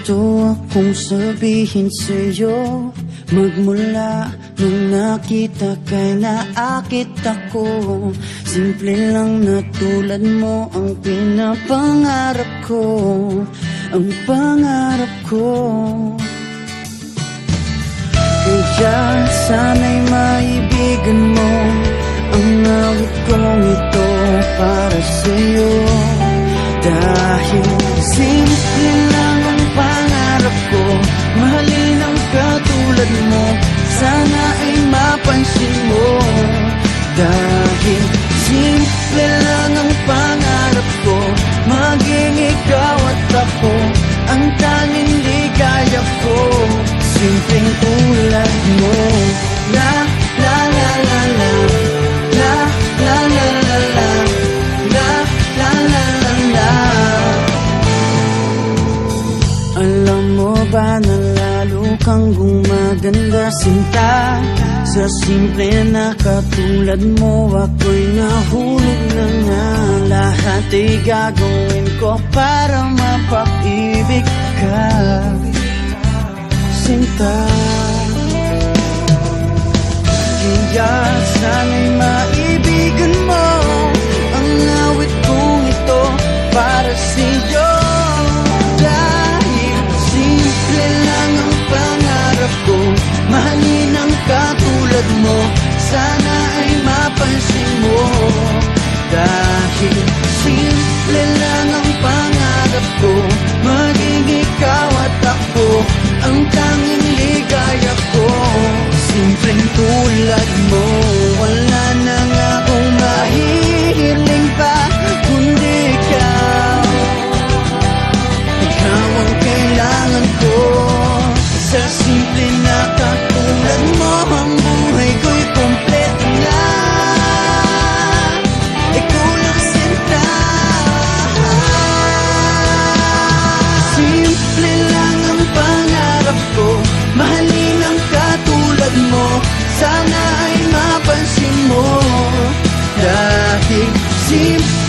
gusto akong sabihin sa'yo, magmula nung nakita kay naakit ako. Simple lang na tulad mo ang pinapangarap ko, ang pangarap ko. Kaya sana'y maibigan mo ang awit kong ito para sa'yo. Dahil simple lang ang pangarap ko, mahalin ang katulad mo, sana ay mapansin mo. Dahil simple lang ang pangarap ko, maging ikaw at ako ang tanging ligaya ko. Simpleng tulad mo. La la la la la, la la la la la, la la la la la. Alam mo ba na lalo kang gumaganda, sinta, sa simple na katulad mo ako'y nahulog na nga. Lahat ay gagawin ko para mapaibig ka, sinta. Kaya sana'y maibigan mo ang awit kong ito para sa'yo. Dahil simple lang ang pangarap ko, mahalin ang katulad mo, sana ay mapansin mo. Dahil simple lang ang pangarap ko, maging ikaw at ako ang tanging ligaya ko. Simpleng tulad mo, wala na nga akong mahihiling pa kundi ikaw. Ikaw ang kailangan ko, sa simple na katulad mo ang buhay ko'y kompleto na. Ikaw lang sinta. Simple lang ang pangarap ko, mahalin ang katulad mo, sana ay mapansin mo. Dahil simple